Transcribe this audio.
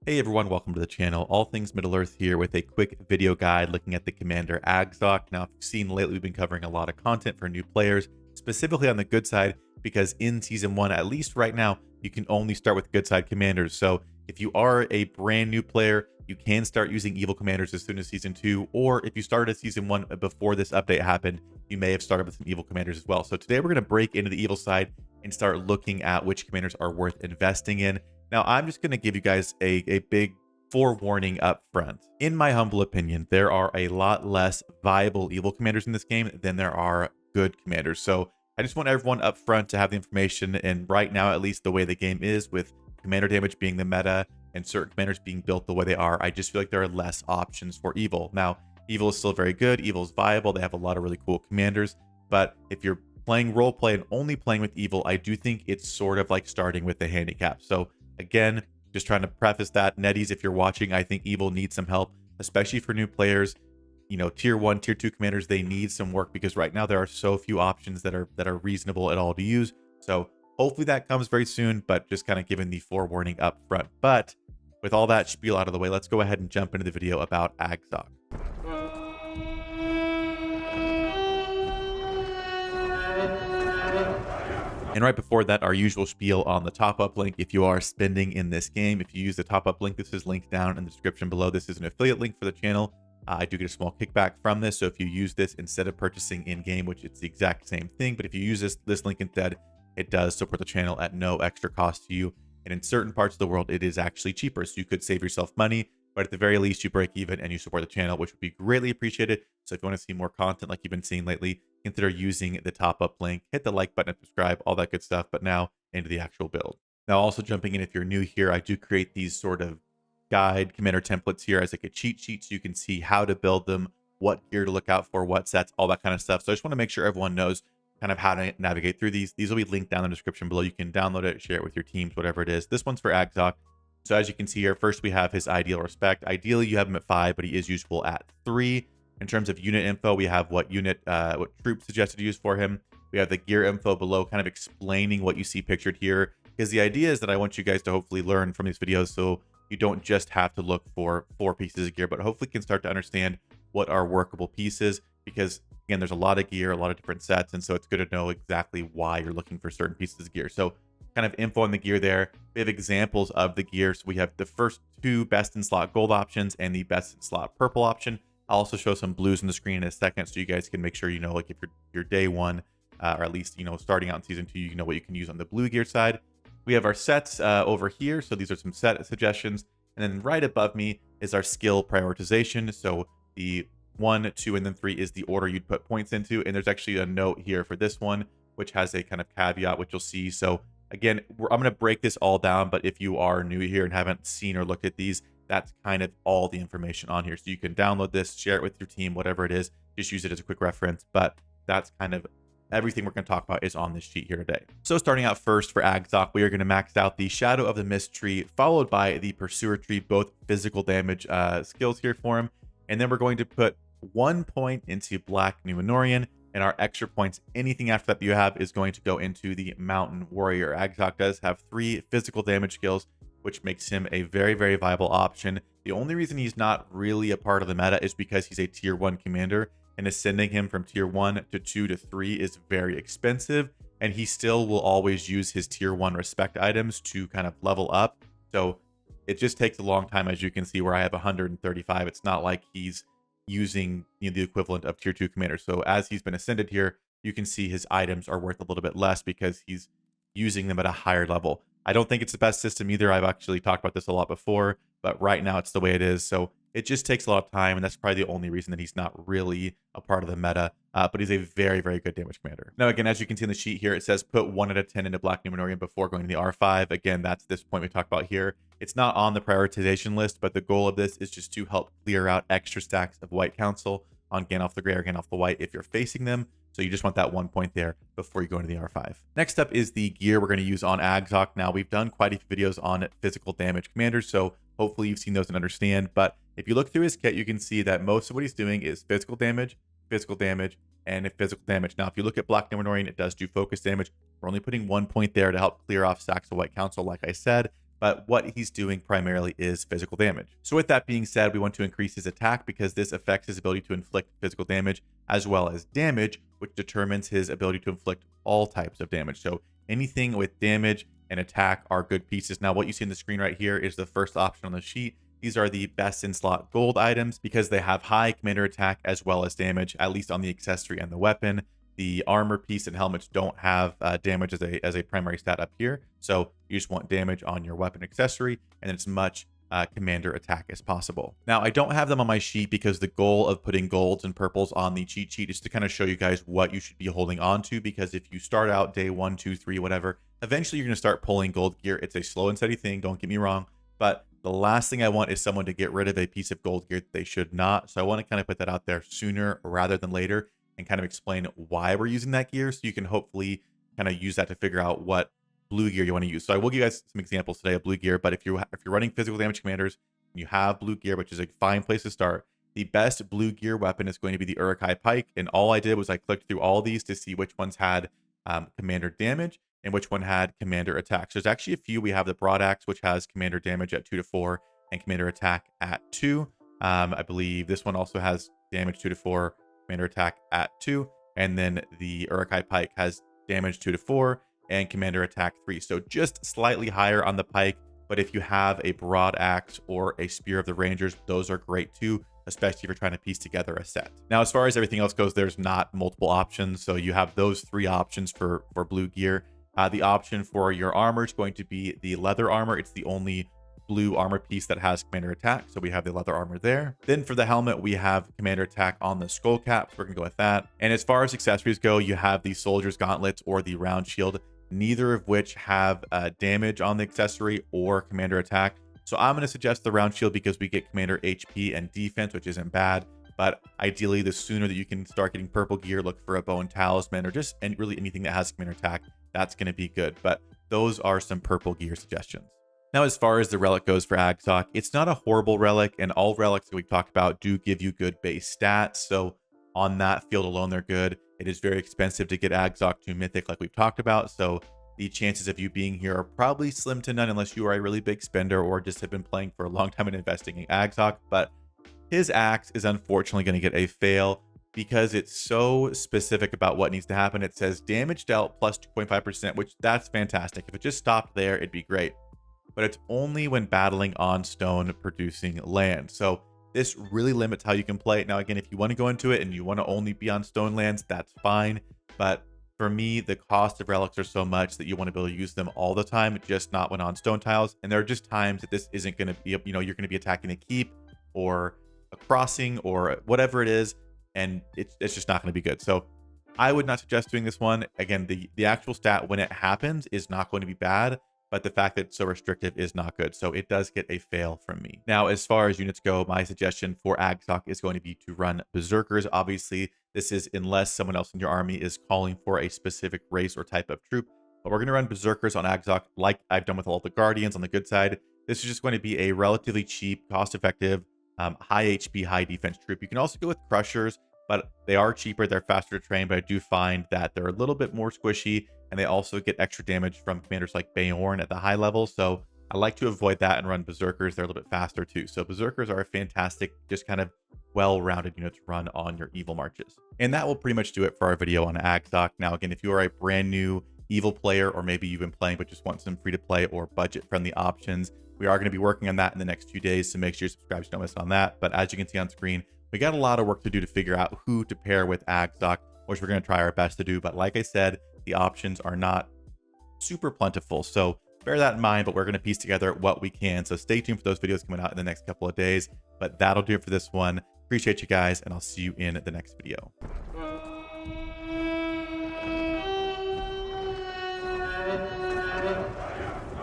Hey everyone, welcome to the channel. All Things Middle-earth here with a quick video guide looking at the commander Agzok. Now, if you've seen lately, we've been covering a lot of content for new players, specifically on the good side, because in Season 1, at least right now, you can only start with good side commanders. So if you are a brand new player, you can start using evil commanders as soon as Season 2, or if you started Season 1 before this update happened, you may have started with some evil commanders as well. So today we're going to break into the evil side and start looking at which commanders are worth investing in. Now, I'm just going to give you guys a big forewarning up front. In my humble opinion, there are a lot less viable evil commanders in this game than there are good commanders. So I just want everyone up front to have the information. And right now, at least the way the game is, with commander damage being the meta and certain commanders being built the way they are, I just feel like there are less options for evil. Now, evil is still very good. Evil is viable. They have a lot of really cool commanders. But if you're playing roleplay and only playing with evil, I do think it's sort of like starting with the handicap. So again, just trying to preface that, Netties, if you're watching, I think evil needs some help, especially for new players. You know, tier 1, tier 2 commanders, they need some work because right now there are so few options that are reasonable at all to use. So hopefully that comes very soon, but just kind of giving the forewarning up front. But with all that spiel out of the way, let's go ahead and jump into the video about Agzok. And right before that, our usual spiel on the top-up link. If you are spending in this game, if you use the top-up link, this is linked down in the description below. This is an affiliate link for the channel. I do get a small kickback from this. So if you use this instead of purchasing in-game, which it's the exact same thing, but if you use this link instead, it does support the channel at no extra cost to you. And in certain parts of the world, it is actually cheaper. So you could save yourself money, but at the very least, you break even and you support the channel, which would be greatly appreciated. So if you want to see more content like you've been seeing lately, consider using the top-up link. Hit the like button and subscribe, all that good stuff. But now into the actual build. Now, also jumping in, if you're new here, I do create these sort of guide commander templates here as like a cheat sheet, so you can see how to build them, what gear to look out for, what sets, all that kind of stuff. So I just want to make sure everyone knows kind of how to navigate through these. These will be linked down in the description below. You can download it, share it with your teams, whatever it is. This one's for Agzok. So as you can see here, first we have his ideal respect. Ideally, you have him at 5, but he is useful at 3. In terms of unit info, we have what troop suggested to use for him. We have the gear info below, kind of explaining what you see pictured here. Because the idea is that I want you guys to hopefully learn from these videos, so you don't just have to look for 4 pieces of gear, but hopefully can start to understand what are workable pieces. Because again, there's a lot of gear, a lot of different sets, and so it's good to know exactly why you're looking for certain pieces of gear. So kind of info on the gear there. We have examples of the gear. So we have the first 2 best in slot gold options and the best in slot purple option. I'll also show some blues on the screen in a second, so you guys can make sure you know, like if you're day 1, or at least, you know, starting out in season 2, you know what you can use on the blue gear side. We have our sets over here. So these are some set suggestions. And then right above me is our skill prioritization. So the 1, 2, and then 3 is the order you'd put points into. And there's actually a note here for this one, which has a kind of caveat, which you'll see. So again, I'm going to break this all down, but if you are new here and haven't seen or looked at these, that's kind of all the information on here. So you can download this, share it with your team, whatever it is, just use it as a quick reference. But that's kind of everything we're going to talk about is on this sheet here today. So starting out first for Agzok, we are going to max out the Shadow of the Mist tree, followed by the Pursuer tree, both physical damage skills here for him. And then we're going to put 1 point into Black Numenorian, and our extra points, anything after that you have, is going to go into the Mountain Warrior. Agzok does have 3 physical damage skills, which makes him a very, very viable option. The only reason he's not really a part of the meta is because he's a tier 1 commander, and ascending him from tier 1 to 2 to 3 is very expensive, and he still will always use his tier 1 respect items to kind of level up. So it just takes a long time, as you can see, where I have 135. It's not like he's using, you know, the equivalent of tier 2 commander. So as he's been ascended here, you can see his items are worth a little bit less because he's using them at a higher level. I don't think it's the best system either. I've actually talked about this a lot before, but right now it's the way it is. So it just takes a lot of time, and that's probably the only reason that he's not really a part of the meta. But he's a very, very good damage commander. Now, again, as you can see in the sheet here, it says put 1 out of 10 into Black Numenorian before going to the R5. Again, that's this point we talked about here. It's not on the prioritization list, but the goal of this is just to help clear out extra stacks of White Council on Gandalf the Grey or Gandalf the White if you're facing them. So you just want that 1 point there before you go into the R5. Next up is the gear we're going to use on Agzok. Now, we've done quite a few videos on physical damage commanders, so hopefully you've seen those and understand. But if you look through his kit, you can see that most of what he's doing is physical damage, and physical damage. Now, if you look at Black Numenorian, it does do focus damage. We're only putting 1 point there to help clear off stacks of White Council, like I said. but what he's doing primarily is physical damage. So with that being said, we want to increase his attack because this affects his ability to inflict physical damage as well as damage, which determines his ability to inflict all types of damage. So anything with damage and attack are good pieces. Now, what you see on the screen right here is the first option on the sheet. These are the best in slot gold items because they have high commander attack as well as damage, at least on the accessory and the weapon. The armor piece and helmets don't have damage as a primary stat up here. So you just want damage on your weapon accessory and as much commander attack as possible. Now, I don't have them on my sheet because the goal of putting golds and purples on the cheat sheet is to kind of show you guys what you should be holding on to, because if you start out day 1, 2, 3, whatever, eventually you're going to start pulling gold gear. It's a slow and steady thing, don't get me wrong, but the last thing I want is someone to get rid of a piece of gold gear that they should not. So I want to kind of put that out there sooner rather than later and kind of explain why we're using that gear so you can hopefully kind of use that to figure out what blue gear you want to use. So I will give you guys some examples today of blue gear, but if you're running physical damage commanders and you have blue gear, which is a fine place to start, the best blue gear weapon is going to be the Uruk-hai pike. And all I did was I clicked through all these to see which ones had commander damage and which one had commander attack. So there's actually a few. We have the broad axe, which has commander damage at 2 to 4 and commander attack at 2. I believe this one also has damage 2 to 4, commander attack at 2. And then the Uruk-hai pike has damage 2 to 4 and commander attack 3. So just slightly higher on the pike. But if you have a broad axe or a spear of the rangers, those are great too, especially if you're trying to piece together a set. Now, as far as everything else goes, there's not multiple options. So you have those 3 options for blue gear. The option for your armor is going to be the leather armor. It's the only blue armor piece that has commander attack. So we have the leather armor there. Then for the helmet, we have commander attack on the skull cap. So we're going to go with that. And as far as accessories go, you have the soldier's gauntlets or the round shield, neither of which have damage on the accessory or commander attack. So I'm going to suggest the round shield because we get commander HP and defense, which isn't bad. But ideally, the sooner that you can start getting purple gear, look for a bow and talisman or just really anything that has commander attack. That's going to be good. But those are some purple gear suggestions. Now, as far as the relic goes for Agzok, it's not a horrible relic, and all relics that we talked about do give you good base stats. So on that field alone, they're good. It is very expensive to get Agzok to Mythic like we've talked about. So the chances of you being here are probably slim to none unless you are a really big spender or just have been playing for a long time and investing in Agzok. But his axe is unfortunately going to get a fail because it's so specific about what needs to happen. It says damage dealt plus 2.5%, which that's fantastic. If it just stopped there, it'd be great. But it's only when battling on stone producing land. So this really limits how you can play it. Now, again, if you want to go into it and you want to only be on stone lands, that's fine. But for me, the cost of relics are so much that you want to be able to use them all the time, just not when on stone tiles. And there are just times that this isn't going to be, you're going to be attacking a keep or a crossing or whatever it is, and it's just not going to be good. So I would not suggest doing this one. Again, the actual stat when it happens is not going to be bad, but the fact that it's so restrictive is not good. So it does get a fail from me. Now, as far as units go, my suggestion for Agzok is going to be to run Berserkers. Obviously, this is unless someone else in your army is calling for a specific race or type of troop. But we're going to run Berserkers on Agzok like I've done with all the Guardians on the good side. This is just going to be a relatively cheap, cost-effective, high HP, high defense troop. You can also go with Crushers, but they are cheaper. They're faster to train, but I do find that they're a little bit more squishy, and they also get extra damage from commanders like Bayorn at the high level. So I like to avoid that and run Berserkers. They're a little bit faster too. So Berserkers are a fantastic, just kind of well-rounded unit to run on your evil marches. And that will pretty much do it for our video on Agzok. Now, again, if you are a brand new evil player, or maybe you've been playing but just want some free-to-play or budget-friendly options, we are going to be working on that in the next few days, so make sure you subscribe so you don't miss on that. But as you can see on screen, we got a lot of work to do to figure out who to pair with Agzok, which we're going to try our best to do. But like I said, the options are not super plentiful, so bear that in mind, but we're going to piece together what we can. So stay tuned for those videos coming out in the next couple of days. But that'll do it for this one. Appreciate you guys, and I'll see you in the next video.